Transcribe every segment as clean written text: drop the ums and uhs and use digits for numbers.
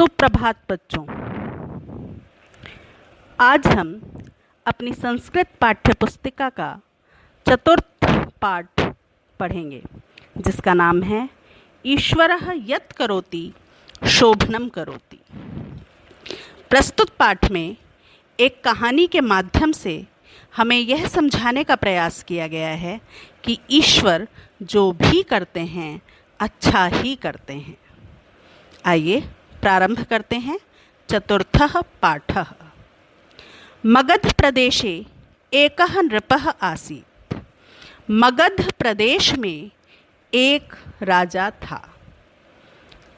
सुप्रभात बच्चों। आज हम अपनी संस्कृत पाठ्य पुस्तिका का चतुर्थ पाठ पढ़ेंगे, जिसका नाम है ईश्वरः यत् करोति शोभनं करोति। प्रस्तुत पाठ में एक कहानी के माध्यम से हमें यह समझाने का प्रयास किया गया है कि ईश्वर जो भी करते हैं अच्छा ही करते हैं। आइए प्रारंभ करते हैं। चतुर्थः पाठः। मगध प्रदेशे एकः नृपः आसीत्। मगध प्रदेश में एक राजा था।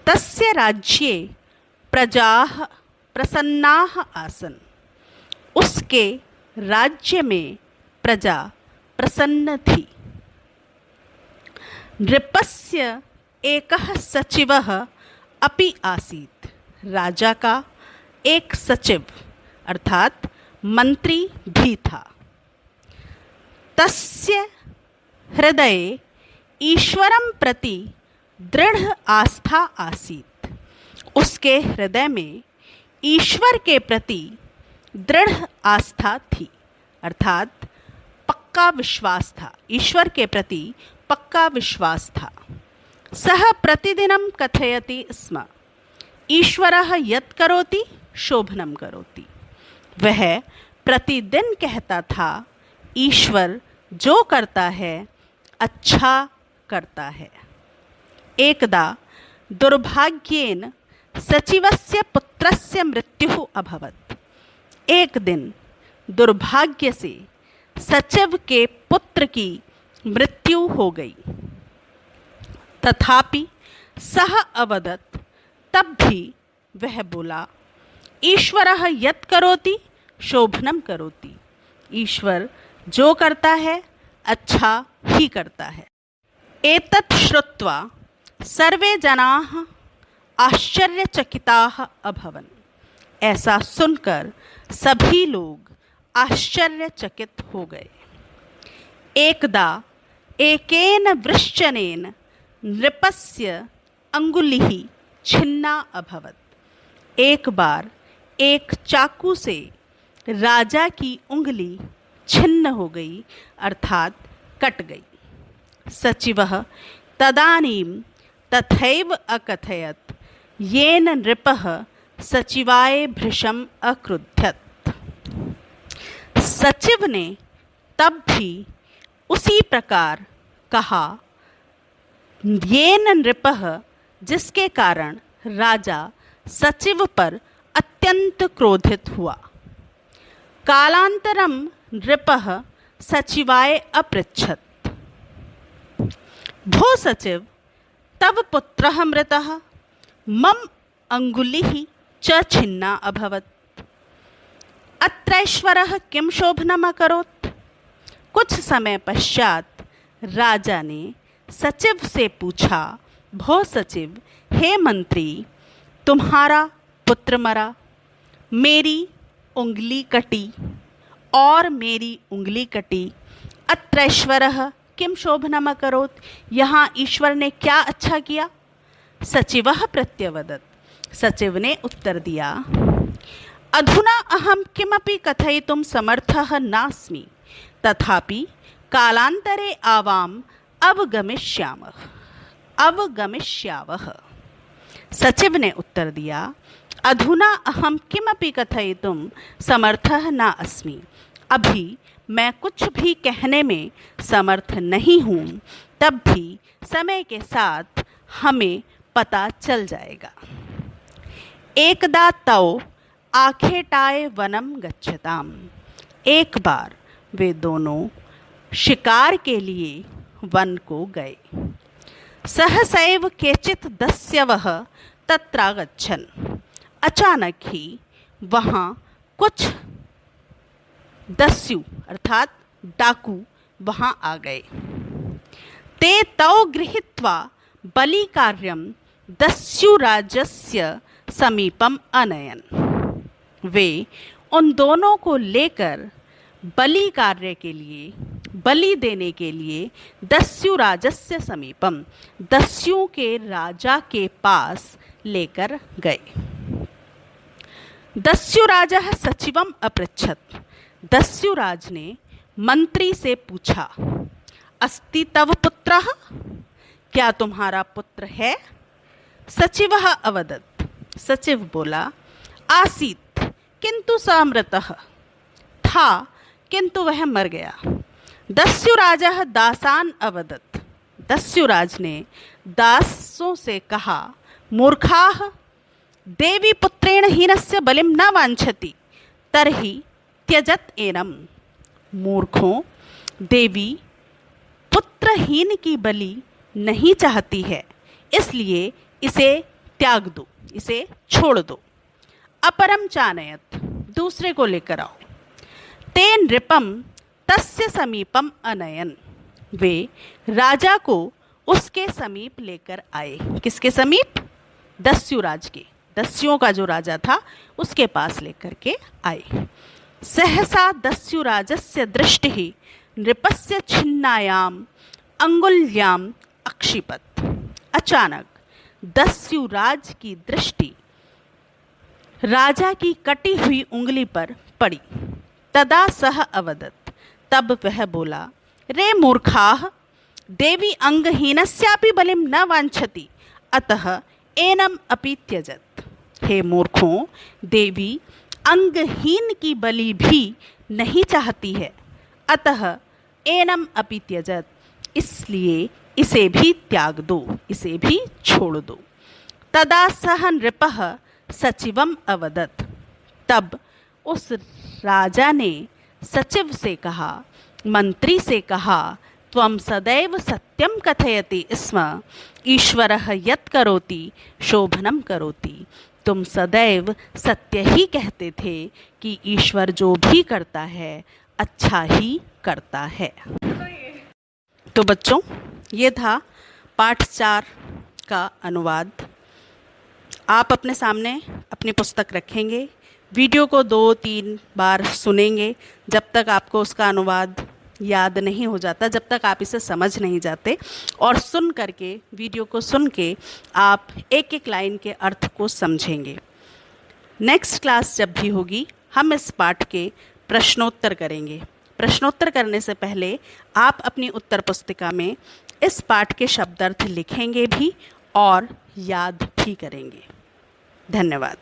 तस्य राज्ये प्रजाः प्रसन्नाः आसन्। उसके राज्य में प्रजा प्रसन्न थी। नृपस्य एकः सचिवः अपि आसीत्। राजा का एक सचिव अर्थात मंत्री भी था। तस्य हृदये ईश्वरं प्रति दृढ़ आस्था आसीत्। उसके हृदय में ईश्वर के प्रति दृढ़ आस्था थी, अर्थात पक्का विश्वास था। ईश्वर के प्रति पक्का विश्वास था। सः प्रतिदिनं कथयति स्म, ईश्वरः यत् करोति शोभनं करोति। वह प्रतिदिन कहता था, ईश्वर जो करता है अच्छा करता है। एकदा दुर्भाग्येन सचिवस्य पुत्रस्य मृत्युः अभवत्। एक दिन दुर्भाग्य से सचिव के पुत्र की मृत्यु हो गई। तथापि सः अवदत्, तब भी वह बोला, ईश्वरः यत् करोति शोभनं करोति। ईश्वर जो करता है अच्छा ही करता है। एतत् श्रुत्वा सर्वे जनाः आश्चर्यचकिताः अभवन्। ऐसा सुनकर सभी लोग आश्चर्यचकित हो गए। एकदा एकेन वृश्चनेन नृपस्य अंगुलिः छिन्ना अभवत्। एक बार एक चाकू से राजा की उंगली छिन्न हो गई, अर्थात कट गई। सचिवः तदानीं तथैव अकथयत्, येन नृपः सचिवाय भृशम् अक्रुध्यत्। सचिव ने तब भी उसी प्रकार कहा, येन नृपः, जिसके कारण राजा सचिव पर अत्यंत क्रोधित हुआ। कालांतरम नृपः सचिवाय अपृच्छत्, भो सचिव, तव पुत्रः मृतः, मम अंगुलिः च छिन्ना अभवत्, अत्रैश्वरः किं शोभनम् अकरोत्। कुछ समय पश्चात राजा ने सचिव से पूछा, भो सचिव, हे मंत्री, तुम्हारा पुत्र मरा, मेरी उंगली कटी और मेरी उंगली कटी, अत्रैश्वरः किं शोभनम् अकरोत्। यहाँ ईश्वर ने क्या अच्छा किया। सचिवः प्रत्यवदत्, सचिव ने उत्तर दिया, अधुना अहं किमपि कथयितुं समर्थः नास्मि, तथापि कालांतरे आवाम् अवगमिष्यावः। सचिव ने उत्तर दिया, अधुना अहं किमपि कथयितुं समर्थः न अस्मि। अभी मैं कुछ भी कहने में समर्थ नहीं हूँ, तब भी समय के साथ हमें पता चल जाएगा। एकदा तौ आखेटाय वनं गच्छताम्। एक बार वे दोनों शिकार के लिए वन को गए। सहसैव केचित् दस्यवः तत्रागच्छन्। अचानक ही वहाँ कुछ दस्यु अर्थात डाकू वहाँ आ गए। ते तौ गृहीत्वा बलिकार्यं दस्युराजस्य समीपम अनयन। वे उन दोनों को लेकर बलि कार्य के लिए, बलि देने के लिए दस्यु राजस्य समीपम, दस्युओं के राजा के पास लेकर गए। दस्युराजः सचिवम् अपृच्छत्। दस्युराज ने मंत्री से पूछा, अस्ति तव पुत्रः, क्या तुम्हारा पुत्र है? सचिवः अवदत्, सचिव बोला, आसीत् किंतु स अमृतः, था किंतु वह मर गया। दस्युराजः दासान् अवदत्, दस्युराज ने दासों से कहा, मूर्खाः, देवी पुत्रेण हीनस्य बलिं न वांछति तर्हि त्यजत एनम्। मूर्खों, देवी पुत्रहीन की बलि नहीं चाहती है, इसलिए इसे त्याग दो, इसे छोड़ दो। अपरम चानयत, दूसरे को लेकर आओ। ते नृपम तस्य समीपम अनयन, वे राजा को उसके समीप लेकर आए। किसके समीप? दस्युराज के, दस्युओं का जो राजा था उसके पास लेकर के आए। सहसा दस्युराजस्य दृष्टिः नृपस्य छिन्नायाम अंगुल्याम अक्षिपत। अचानक दस्युराज की दृष्टि राजा की कटी हुई उंगली पर पड़ी। तदा सह अवदत्, तब वह बोला, रे मूर्खाः, देवी अंगहीनस्यापि बलिं न वांछति अतः एनम अपि त्यजत। हे मूर्खों, देवी अंगहीन की बलि भी नहीं चाहती है, अतः एनम अपि त्यजत, इसलिए इसे भी त्याग दो, इसे भी छोड़ दो। तदा सह नृपः सचिवम अवदत्, तब उस राजा ने सचिव से कहा, मंत्री से कहा, त्वं सदैव सत्यम कथयति स्म, ईश्वरः यत् करोति शोभनं करोति। तुम सदैव सत्य ही कहते थे कि ईश्वर जो भी करता है अच्छा ही करता है। तो बच्चों, ये था पाठ 4 का अनुवाद। आप अपने सामने अपनी पुस्तक रखेंगे, वीडियो को 2-3 बार सुनेंगे जब तक आपको उसका अनुवाद याद नहीं हो जाता, जब तक आप इसे समझ नहीं जाते। और सुन करके, वीडियो को सुन के आप एक एक लाइन के अर्थ को समझेंगे। नेक्स्ट क्लास जब भी होगी हम इस पाठ के प्रश्नोत्तर करेंगे। प्रश्नोत्तर करने से पहले आप अपनी उत्तर पुस्तिका में इस पाठ के शब्दार्थ लिखेंगे भी और याद भी करेंगे। धन्यवाद।